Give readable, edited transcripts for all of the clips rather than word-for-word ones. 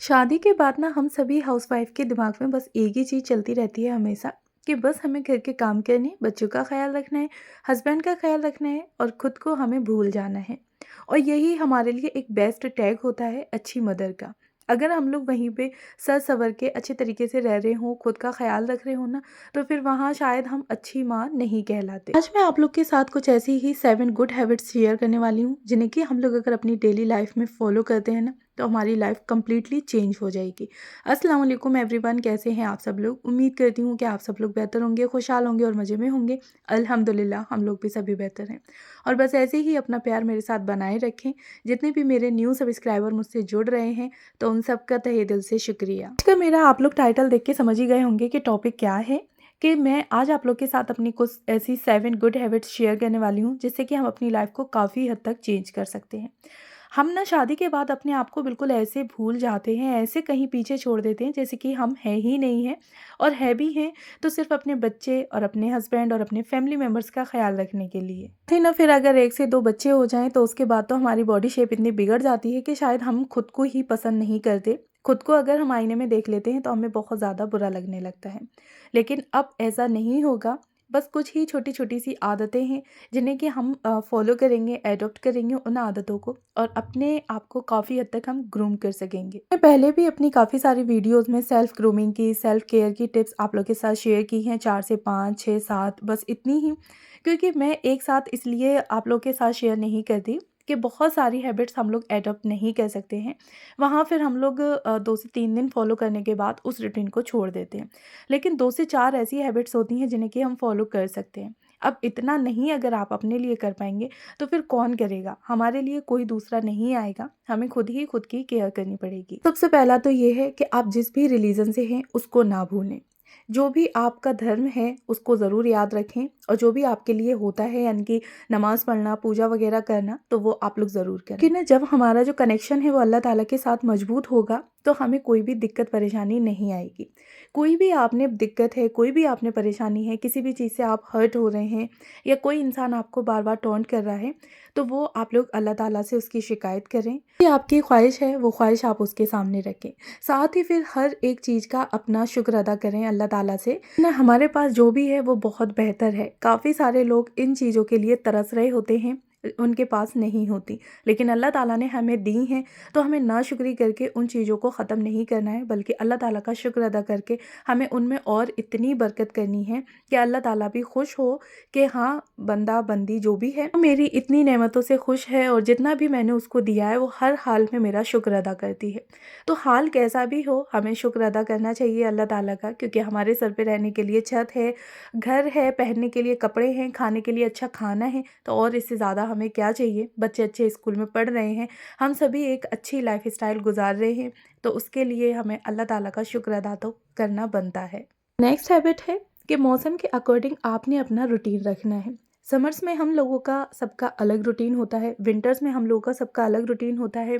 शादी के बाद ना हम सभी हाउसवाइफ के दिमाग में बस एक ही चीज़ चलती रहती है हमेशा कि बस हमें घर के काम करने, बच्चों का ख्याल रखना है, हस्बैंड का ख्याल रखना है और खुद को हमें भूल जाना है। और यही हमारे लिए एक बेस्ट टैग होता है अच्छी मदर का। अगर हम लोग वहीं पे सज संवर के अच्छे तरीके से रह रहे हों, खुद का ख्याल रख रहे हो ना, तो फिर वहाँ शायद हम अच्छी माँ नहीं कहलाते। आज मैं आप लोग के साथ कुछ ऐसी ही 7 गुड हैबिट्स शेयर करने वाली हूँ, जिन्हें कि हम लोग अगर अपनी डेली लाइफ में फॉलो करते हैं ना, तो हमारी लाइफ कंप्लीटली चेंज हो जाएगी। अस्सलाम वालेकुम एवरीवन, कैसे हैं आप सब लोग? उम्मीद करती हूँ कि आप सब लोग बेहतर होंगे, खुशहाल होंगे और मज़े में होंगे। अल्हम्दुलिल्लाह हम लोग भी सभी बेहतर हैं। और बस ऐसे ही अपना प्यार मेरे साथ बनाए रखें। जितने भी मेरे न्यू सब्सक्राइबर मुझसे जुड़ रहे हैं, तो उन सब का तहे दिल से शुक्रिया। आज का मेरा आप लोग टाइटल देख के समझ ही गए होंगे कि टॉपिक क्या है, कि मैं आज आप लोग के साथ अपनी कुछ ऐसी 7 गुड हैबिट्स शेयर करने वाली हूँ, जिससे कि हम अपनी लाइफ को काफ़ी हद तक चेंज कर सकते हैं। हम ना शादी के बाद अपने आप को बिल्कुल ऐसे भूल जाते हैं, ऐसे कहीं पीछे छोड़ देते हैं जैसे कि हम हैं ही नहीं हैं, और है भी हैं तो सिर्फ अपने बच्चे और अपने हस्बैंड और अपने फैमिली मेम्बर्स का ख्याल रखने के लिए। थे ना, फिर अगर 1 से 2 बच्चे हो जाएं तो उसके बाद तो हमारी बॉडी शेप इतनी बिगड़ जाती है कि शायद हम खुद को ही पसंद नहीं करते। खुद को अगर हम आईने में देख लेते हैं तो हमें बहुत ज़्यादा बुरा लगने लगता है। लेकिन अब ऐसा नहीं होगा। बस कुछ ही छोटी-छोटी सी आदतें हैं, जिन्हें कि हम फॉलो करेंगे, एडॉप्ट करेंगे उन आदतों को, और अपने आप को काफ़ी हद तक हम ग्रूम कर सकेंगे। मैं पहले भी अपनी काफ़ी सारी वीडियोज़ में सेल्फ ग्रूमिंग की, सेल्फ केयर की टिप्स आप लोग के साथ शेयर की हैं, 4 से 5, 6, 7 बस इतनी ही। क्योंकि मैं एक साथ इसलिए आप लोग के साथ शेयर नहीं करती कि बहुत सारी हैबिट्स हम लोग एडॉप्ट नहीं कर सकते हैं। वहाँ फिर हम लोग 2 से 3 दिन फॉलो करने के बाद उस रूटीन को छोड़ देते हैं। लेकिन 2 से 4 ऐसी हैबिट्स होती हैं जिन्हें कि हम फॉलो कर सकते हैं। अब इतना नहीं अगर आप अपने लिए कर पाएँगे, तो फिर कौन करेगा? हमारे लिए कोई दूसरा नहीं आएगा, हमें खुद ही खुद की केयर करनी पड़ेगी। सबसे पहला तो ये है कि आप जिस भी रिलीजन से हैं, उसको ना भूलें। जो भी आपका धर्म है, उसको ज़रूर याद रखें, और जो भी आपके लिए होता है, यानी कि नमाज़ पढ़ना, पूजा वगैरह करना, तो वो आप लोग ज़रूर करें। कि ना, जब हमारा जो कनेक्शन है वो अल्लाह ताला के साथ मजबूत होगा, तो हमें कोई भी दिक्कत परेशानी नहीं आएगी। कोई भी आपने दिक्कत है, कोई भी आपने परेशानी है, किसी भी चीज़ से आप हर्ट हो रहे हैं, या कोई इंसान आपको बार-बार टॉन्ट कर रहा है, तो वो आप लोग अल्लाह ताला से उसकी शिकायत करें। ये आपकी ख्वाहिश है, वो ख्वाहिश आप उसके सामने रखें। साथ ही फिर हर एक चीज़ का अपना शुक्र अदा करें अल्लाह ताला से। ना, हमारे पास जो भी है वो बहुत बेहतर है। काफ़ी सारे लोग इन चीज़ों के लिए तरस रहे होते हैं, उनके पास नहीं होती, लेकिन अल्लाह ताला ने हमें दी हैं, तो हमें नाशुक्री करके उन चीज़ों को ख़त्म नहीं करना है, बल्कि अल्लाह ताला का शुक्र अदा करके हमें उनमें और इतनी बरकत करनी है कि अल्लाह ताला भी खुश हो कि हाँ, बंदा बंदी जो भी है, वो मेरी इतनी नेमतों से खुश है, और जितना भी मैंने उसको दिया है वो हर हाल में मेरा शुक्र अदा करती है। तो हाल कैसा भी हो, हमें शुक्र अदा करना चाहिए अल्लाह ताला का, क्योंकि हमारे सर पे रहने के लिए छत है, घर है, पहनने के लिए कपड़े हैं, खाने के लिए अच्छा खाना है, तो और इससे ज़्यादा हमें क्या चाहिए। बच्चे अच्छे स्कूल में पढ़ रहे हैं, हम सभी एक अच्छी लाइफस्टाइल गुजार रहे हैं, तो उसके लिए हमें अल्लाह ताला का शुक्र अदा तो करना बनता है। नेक्स्ट हैबिट है कि मौसम के अकॉर्डिंग आपने अपना रूटीन रखना है। समर्स में हम लोगों का सबका अलग रूटीन होता है, विंटर्स में हम लोगों का सबका अलग रूटीन होता है,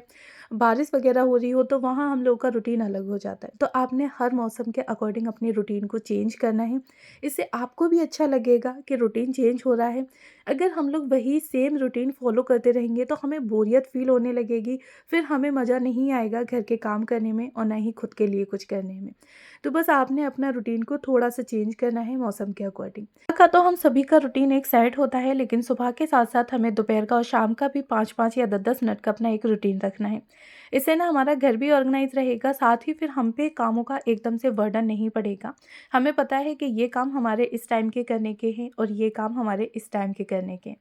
बारिश वगैरह हो रही हो तो वहाँ हम लोगों का रूटीन अलग हो जाता है। तो आपने हर मौसम के अकॉर्डिंग अपनी रूटीन को चेंज करना है। इससे आपको भी अच्छा लगेगा कि रूटीन चेंज हो रहा है। अगर हम लोग वही सेम रूटीन फॉलो करते रहेंगे तो हमें बोरियत फील होने लगेगी, फिर हमें मज़ा नहीं आएगा घर के काम करने में, और ना ही खुद के लिए कुछ करने में। तो बस आपने अपना रूटीन को थोड़ा सा चेंज करना है मौसम के अकॉर्डिंग। का तो हम सभी का रूटीन एक सेट होता है, लेकिन सुबह के साथ साथ हमें दोपहर का और शाम का भी 5-5 या 10-10 मिनट का अपना एक रूटीन रखना है। इससे ना हमारा घर भी ऑर्गेनाइज रहेगा, साथ ही फिर हम पे कामों का एकदम से बर्डन नहीं पड़ेगा। हमें पता है कि ये काम हमारे इस टाइम के करने के हैं और ये काम हमारे इस टाइम के करने के हैं।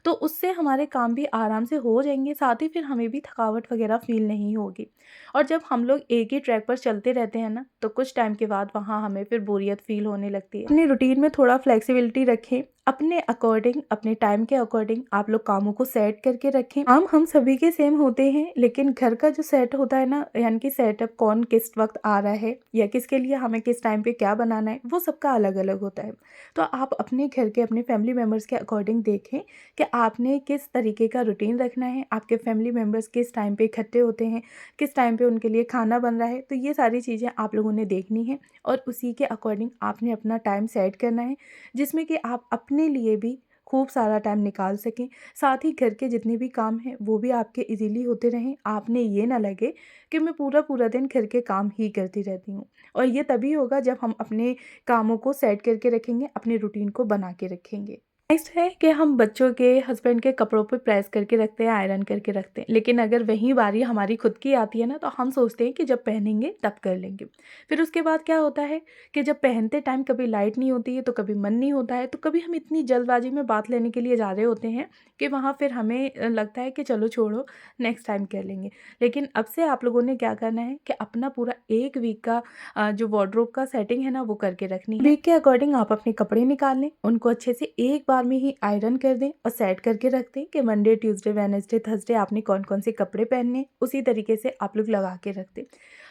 तो उससे हमारे काम भी आराम से हो जाएंगे, साथ ही फिर हमें भी थकावट वगैरह फील नहीं होगी। और जब हम लोग एक ही ट्रैक पर चलते रहते हैं ना, तो कुछ टाइम के बाद वहाँ हमें फिर बोरियत फील होने लगती है। अपने रूटीन में थोड़ा फ्लेक्सिबिलिटी रखें, अपने अकॉर्डिंग, अपने टाइम के अकॉर्डिंग आप लोग कामों को सेट करके रखें। काम हम सभी के सेम होते हैं, लेकिन घर का जो सेट होता है ना, यानी कि सेटअप कौन किस वक्त आ रहा है या किसके लिए हमें किस टाइम पे क्या बनाना है, वो सबका अलग अलग होता है। तो आप अपने घर के, अपने फैमिली मेम्बर्स के अकॉर्डिंग देखें कि आपने किस तरीके का रूटीन रखना है, आपके फैमिली मेम्बर्स किस टाइम पे इकट्ठे होते हैं, किस टाइम पे उनके लिए खाना बन रहा है। तो ये सारी चीज़ें आप लोगों ने देखनी है, और उसी के अकॉर्डिंग आपने अपना टाइम सेट करना है, जिसमें कि आप अपने लिए भी खूब सारा टाइम निकाल सकें। साथ ही घर के जितने भी काम हैं वो भी आपके ईज़िली होते रहें। आपने ये ना लगे कि मैं पूरा-पूरा दिन घर के काम ही करती रहती हूँ। और ये तभी होगा जब हम अपने कामों को सेट करके रखेंगे, अपने रूटीन को बना के रखेंगे। नेक्स्ट है कि हम बच्चों के, हस्बैंड के कपड़ों पे प्रेस करके रखते हैं, आयरन करके रखते हैं। लेकिन अगर वही बारी हमारी खुद की आती है ना, तो हम सोचते हैं कि जब पहनेंगे तब कर लेंगे। फिर उसके बाद क्या होता है कि जब पहनते टाइम कभी लाइट नहीं होती है, तो कभी मन नहीं होता है, तो कभी हम इतनी जल्दबाजी में बात लेने के लिए जा रहे होते हैं कि वहाँ फिर हमें लगता है कि चलो छोड़ो, नेक्स्ट टाइम कर लेंगे। लेकिन अब से आप लोगों ने क्या करना है कि अपना पूरा 1 वीक का जो वार्डरोब का सेटिंग है ना, वो करके रखनी है। वीक के अकॉर्डिंग आप अपने कपड़े निकाल लें, उनको अच्छे से एक बार में ही आयरन कर दें और सेट करके रख दें कि मंडे, ट्यूसडे, वेडनेसडे, थर्सडे आपने कौन-कौन से कपड़े पहनने, उसी तरीके से आप लोग लगा के रख दें।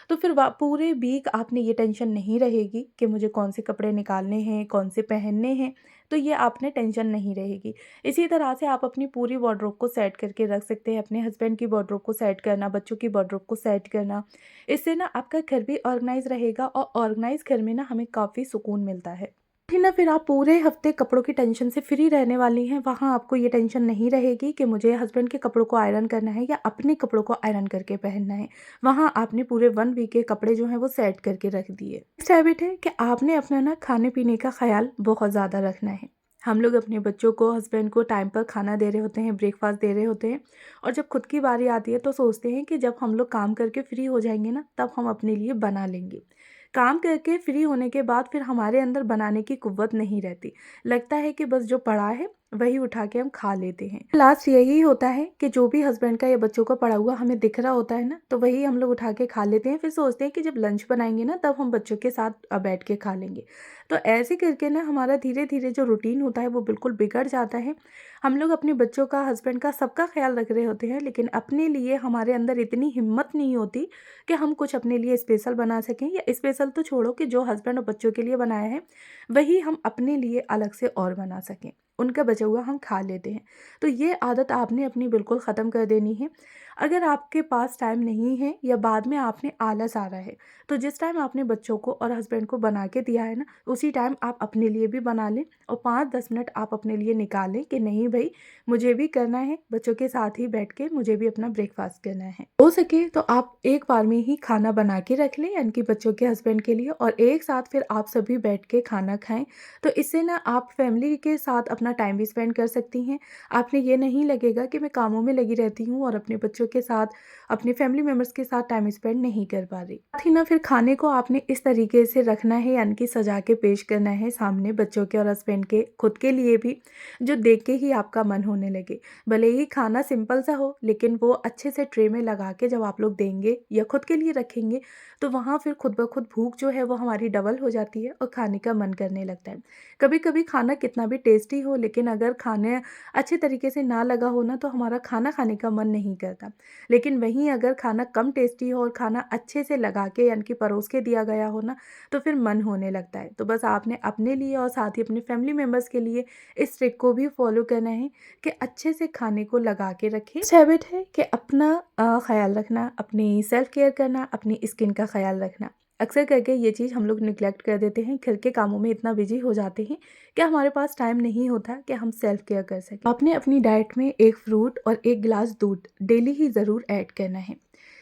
तो फिर वा पूरे वीक आपने ये टेंशन नहीं रहेगी कि मुझे कौन से कपड़े निकालने हैं, कौन से पहनने हैं, तो ये आपने टेंशन नहीं रहेगी। इसी तरह से आप अपनी पूरी वार्डरोब को सेट करके रख सकते हैं। अपने हस्बैंड की वार्डरोब को सेट करना, बच्चों की वार्डरोब को सेट करना, इससे ना आपका घर भी ऑर्गेनाइज़ रहेगा और ऑर्गेनाइज़ घर में ना हमें काफ़ी सुकून मिलता है। फिर ना फिर आप पूरे हफ्ते कपड़ों की टेंशन से फ्री रहने वाली हैं। वहाँ आपको ये टेंशन नहीं रहेगी कि मुझे हस्बैंड के कपड़ों को आयरन करना है या अपने कपड़ों को आयरन करके पहनना है। वहाँ आपने पूरे 1 वीक के कपड़े जो हैं वो सेट करके रख दिए। नेक्स्ट हैबिट है कि आपने अपना ना खाने-पीने का ख़्याल बहुत ज़्यादा रखना है। हम लोग अपने बच्चों को, हस्बैंड को टाइम पर खाना दे रहे होते हैं, ब्रेकफ़ास्ट दे रहे होते हैं और जब खुद की बारी आती है तो सोचते हैं कि जब हम लोग काम करके फ्री हो जाएँगे ना, तब हम अपने लिए बना लेंगे। काम करके फ्री होने के बाद फिर हमारे अंदर बनाने की कुव्वत नहीं रहती। लगता है कि बस जो पड़ा है वही उठा के हम खा लेते हैं। लास्ट यही होता है कि जो भी हस्बैंड का या बच्चों का पड़ा हुआ हमें दिख रहा होता है ना, तो वही हम लोग उठा के खा लेते हैं। फिर सोचते हैं कि जब लंच बनाएँगे ना, तब हम बच्चों के साथ बैठ के खा लेंगे। तो ऐसे करके ना हमारा धीरे-धीरे जो रूटीन होता है वो बिल्कुल बिगड़ जाता है। हम लोग अपने बच्चों का, हस्बैंड का, सबका ख़्याल रख रहे होते हैं, लेकिन अपने लिए हमारे अंदर इतनी हिम्मत नहीं होती कि हम कुछ अपने लिए स्पेशल बना सकें, या स्पेशल तो छोड़ो कि जो हस्बैंड और बच्चों के लिए बनाया है, वही हम अपने लिए अलग से और बना सकें। उनका बचा हुआ हम खा लेते हैं। तो ये आदत आपने अपनी बिल्कुल ख़त्म कर देनी है। अगर आपके पास टाइम नहीं है या बाद में आपने आलस आ रहा है, तो जिस टाइम आपने बच्चों को और हस्बैंड को बना के दिया है ना, उसी टाइम आप अपने लिए भी बना लें और 5-10 मिनट आप अपने लिए निकालें कि नहीं भई, मुझे भी करना है, बच्चों के साथ ही बैठ के मुझे भी अपना ब्रेकफ़ास्ट करना है। हो सके तो आप एक बार में ही खाना बना के रख लें, यानी कि बच्चों के, हस्बैंड के लिए, और एक साथ फिर आप सभी बैठ के खाना खाएँ। तो इससे ना आप फैमिली के साथ अपना टाइम भी स्पेंड कर सकती हैं। आपने ये नहीं लगेगा कि मैं कामों में लगी रहती हूँ और अपने बच्चों के साथ, अपने फैमिली मेंबर्स के साथ टाइम स्पेंड नहीं कर पा रही। साथ ही ना फिर खाने को आपने इस तरीके से रखना है, यानी कि सजा के पेश करना है सामने बच्चों के और हस्बैंड के, खुद के लिए भी, जो देख के ही आपका मन होने लगे। भले ही खाना सिंपल सा हो, लेकिन वो अच्छे से ट्रे में लगा के जब आप लोग देंगे या खुद के लिए रखेंगे, तो वहाँ फिर खुद ब खुद भूख जो है वो हमारी डबल हो जाती है और खाने का मन करने लगता है। कभी-कभी खाना कितना भी टेस्टी हो, लेकिन अगर खाने अच्छे तरीके से ना लगा हो ना, तो हमारा खाना खाने का मन नहीं करता। लेकिन वहीं अगर खाना कम टेस्टी हो और खाना अच्छे से लगा के, यानी कि परोस के दिया गया हो ना, तो फिर मन होने लगता है। तो बस आपने अपने लिए और साथ ही अपने फैमिली मेंबर्स के लिए इस ट्रिक को भी फॉलो करना है कि अच्छे से खाने को लगा के रखें। नेक्स्ट हैबिट है कि अपना ख़्याल रखना, अपनी सेल्फ केयर करना, अपनी स्किन का ख़्याल रखना। अक्सर करके ये चीज़ हम लोग नेग्लेक्ट कर देते हैं, घर के कामों में इतना बिज़ी हो जाते हैं कि हमारे पास टाइम नहीं होता कि हम सेल्फ केयर कर सकें। आपने अपनी डाइट में 1 फ्रूट और 1 गिलास दूध डेली ही ज़रूर ऐड करना है,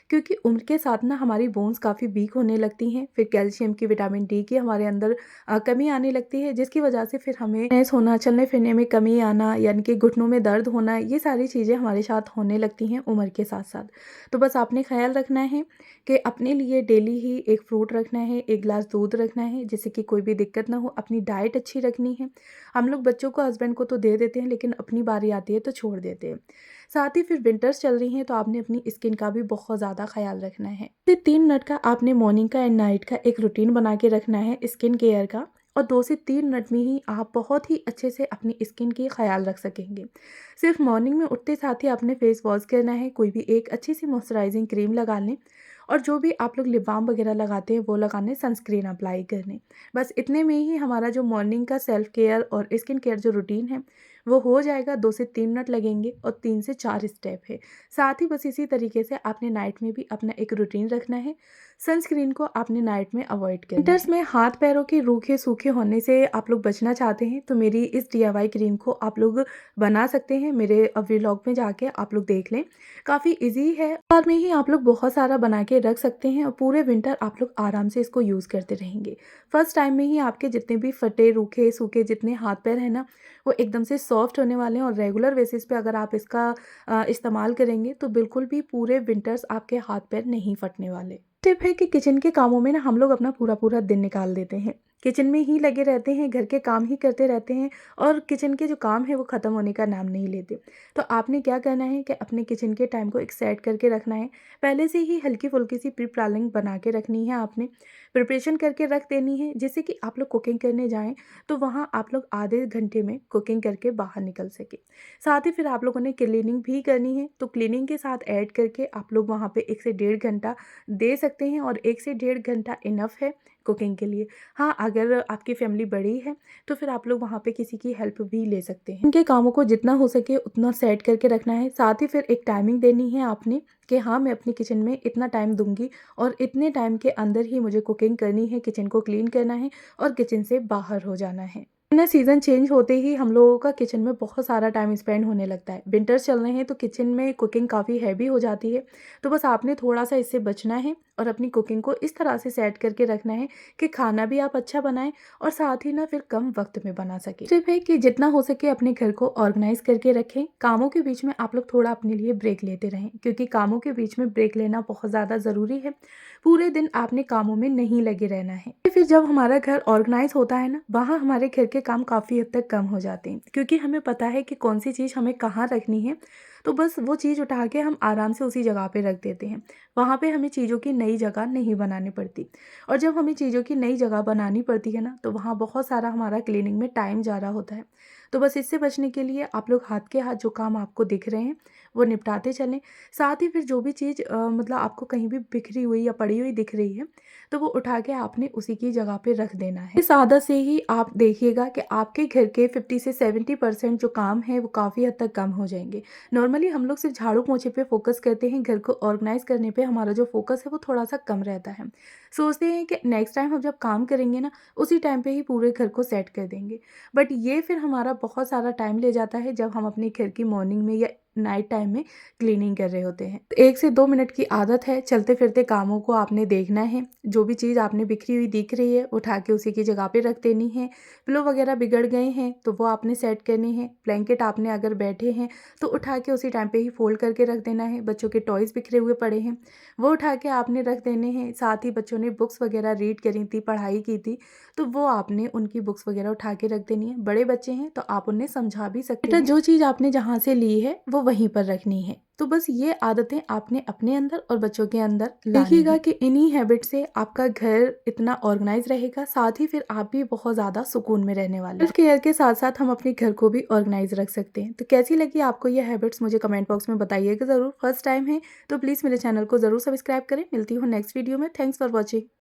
क्योंकि उम्र के साथ ना हमारी बोन्स काफ़ी वीक होने लगती हैं, फिर कैल्शियम की, विटामिन डी की हमारे अंदर कमी आने लगती है, जिसकी वजह से फिर हमें वीकनेस होना, चलने-फिरने में कमी आना, यानी कि घुटनों में दर्द होना, ये सारी चीज़ें हमारे साथ होने लगती हैं उम्र के साथ-साथ। तो बस आपने ख़्याल रखना है कि अपने लिए डेली ही 1 फ्रूट रखना है, 1 ग्लास दूध रखना है, जिससे कि कोई भी दिक्कत ना हो। अपनी डाइट अच्छी रखनी है। हम लोग बच्चों को, हस्बैंड को तो दे देते हैं, लेकिन अपनी बारी आती है तो छोड़ देते हैं। साथ ही फिर विंटर्स चल रही हैं, तो आपने अपनी स्किन का भी बहुत ज़्यादा ख़्याल रखना है। ये 3 मिनट का आपने मॉर्निंग का एंड नाइट का एक रूटीन बना के रखना है स्किन केयर का, और 2 से 3 मिनट में ही आप बहुत ही अच्छे से अपनी स्किन की ख़्याल रख सकेंगे। सिर्फ मॉर्निंग में उठते साथ ही आपने फेस वॉश करना है, कोई भी एक अच्छी सी मॉइस्चराइजिंग क्रीम लगा लें, और जो भी आप लोग लिप बाम वगैरह लगाते हैं वो लगाने, सनस्क्रीन अप्लाई करने। बस इतने में ही हमारा जो मॉर्निंग का सेल्फ केयर और स्किन केयर जो रूटीन है वो हो जाएगा। 2 से 3 मिनट लगेंगे और 3 से 4 स्टेप है। साथ ही बस इसी तरीके से आपने नाइट में भी अपना एक रूटीन रखना है। सनस्क्रीन को आपने नाइट में अवॉइड करना है। विंटर्स में हाथ पैरों के रूखे सूखे होने से आप लोग बचना चाहते हैं तो मेरी इस DIY क्रीम को आप लोग बना सकते हैं। मेरे व्लॉग में जाके आप लोग देख लें, काफ़ी इजी है। बार में ही आप लोग बहुत सारा बना के रख सकते हैं और पूरे विंटर आप लोग आराम से इसको यूज़ करते रहेंगे। फर्स्ट टाइम में ही आपके जितने भी फटे रूखे सूखे जितने हाथ पैर हैं ना, वो एकदम से सॉफ्ट होने वाले हैं और रेगुलर बेसिस पे अगर आप इसका इस्तेमाल करेंगे तो बिल्कुल भी पूरे विंटर्स आपके हाथ पैर नहीं फटने वाले। टिप है कि किचन के कामों में ना हम लोग अपना पूरा पूरा दिन निकाल देते हैं, किचन में ही लगे रहते हैं, घर के काम ही करते रहते हैं और किचन के जो काम है वो ख़त्म होने का नाम नहीं लेते। तो आपने क्या करना है कि अपने किचन के टाइम को एक सेट करके रखना है। पहले से ही हल्की फुल्की सी प्री प्लानिंग बना के रखनी है, आपने प्रिपरेशन करके रख देनी है, जिससे कि आप लोग कुकिंग करने जाएं तो वहाँ आप लोग आधे घंटे में कुकिंग करके बाहर निकल सके। साथ ही फिर आप लोगों ने क्लीनिंग भी करनी है, तो क्लीनिंग के साथ ऐड करके आप लोग वहाँ पे 1 से डेढ़ घंटा दे सकते हैं और 1 से डेढ़ घंटा इनफ है कुकिंग के लिए। हाँ, अगर आपकी फैमिली बड़ी है तो फिर आप लोग वहाँ पे किसी की हेल्प भी ले सकते हैं। इनके कामों को जितना हो सके उतना सेट करके रखना है। साथ ही फिर एक टाइमिंग देनी है आपने कि हाँ, मैं अपनी किचन में इतना टाइम दूँगी और इतने टाइम के अंदर ही मुझे कुकिंग करनी है, किचन को क्लीन करना है और किचन से बाहर हो जाना है। ना सीज़न चेंज होते ही हम लोगों का किचन में बहुत सारा टाइम स्पेंड होने लगता है। विंटर्स चल रहे हैं तो किचन में कुकिंग काफ़ी हैवी हो जाती है। तो बस आपने थोड़ा-सा इससे बचना है और अपनी कुकिंग को इस तरह से सेट करके रखना है कि खाना भी आप अच्छा बनाएँ और साथ ही ना फिर कम वक़्त में बना सकें। टिप है कि जितना हो सके अपने घर को ऑर्गनाइज़ करके रखें। कामों के बीच में आप लोग थोड़ा अपने लिए ब्रेक लेते रहें, क्योंकि कामों के बीच में ब्रेक लेना बहुत ज़्यादा ज़रूरी है। पूरे दिन आपने कामों में नहीं लगे रहना है। फिर जब हमारा घर ऑर्गनाइज़ होता है ना, वहाँ हमारे घर के काम काफ़ी हद तक कम हो जाते हैं, क्योंकि हमें पता है कि कौन सी चीज़ हमें कहाँ रखनी है। तो बस वो चीज़ उठा के हम आराम से उसी जगह पे रख देते हैं। वहाँ पे हमें चीज़ों की नई जगह नहीं बनानी पड़ती और जब हमें चीज़ों की नई जगह बनानी पड़ती है ना, तो वहाँ बहुत सारा हमारा क्लीनिंग में टाइम जा रहा होता है। तो बस इससे बचने के लिए आप लोग हाथ के हाथ जो काम आपको दिख रहे हैं वो निपटाते चलें। साथ ही फिर जो भी चीज़ मतलब आपको कहीं भी बिखरी हुई या पड़ी हुई दिख रही है, तो वो उठा के आपने उसी की जगह पे रख देना है। इस आदत से ही आप देखिएगा कि आपके घर के 50 से 70% जो काम है वो काफ़ी हद तक कम हो जाएंगे। नॉर्मली हम लोग सिर्फ झाड़ू पोंछे पे फोकस करते हैं, घर को ऑर्गेनाइज करने पे हमारा जो फोकस है वो थोड़ा सा कम रहता है। सोचते हैं कि नेक्स्ट टाइम हम जब काम करेंगे ना, उसी टाइम पे ही पूरे घर को सेट कर देंगे, बट ये फिर हमारा बहुत सारा टाइम ले जाता है जब हम अपने घर की मॉर्निंग में या नाइट टाइम में क्लीनिंग कर रहे होते हैं। 1 से 2 मिनट की आदत है, चलते फिरते कामों को आपने देखना है। जो भी चीज़ आपने बिखरी हुई दिख रही है उठा के उसी की जगह पे रख देनी है। पिलो वगैरह बिगड़ गए हैं तो वो आपने सेट करने हैं। ब्लैंकेट आपने अगर बैठे हैं तो उठा के उसी टाइम पे ही फोल्ड करके रख देना है। बच्चों के टॉयज़ बिखरे हुए पड़े हैं, वो उठा के आपने रख देने हैं। साथ ही बच्चों ने बुक्स वगैरह रीड करी थी, पढ़ाई की थी, तो वो आपने उनकी बुक्स वगैरह उठा के रख देनी है। बड़े बच्चे हैं तो आप उन्हें समझा भी सकते हैं। बेटा, जो चीज़ आपने जहाँ से ली है वो वहीं पर रखनी है। तो बस ये आदतें आपने अपने अंदर और बच्चों के अंदर देखिएगा कि इन्हीं हैबिट से आपका घर इतना ऑर्गेनाइज रहेगा, साथ ही फिर आप भी बहुत ज़्यादा सुकून में रहने वाले हैं। सेल्फ केयर के साथ साथ हम अपने घर को भी ऑर्गेनाइज रख सकते हैं। तो कैसी लगी आपको ये हैबिट्स, मुझे कमेंट बॉक्स में बताइएगा ज़रूर। फर्स्ट टाइम है तो प्लीज़ मेरे चैनल को ज़रूर सब्सक्राइब करें। मिलती हूँ नेक्स्ट वीडियो में। Thanks for watching.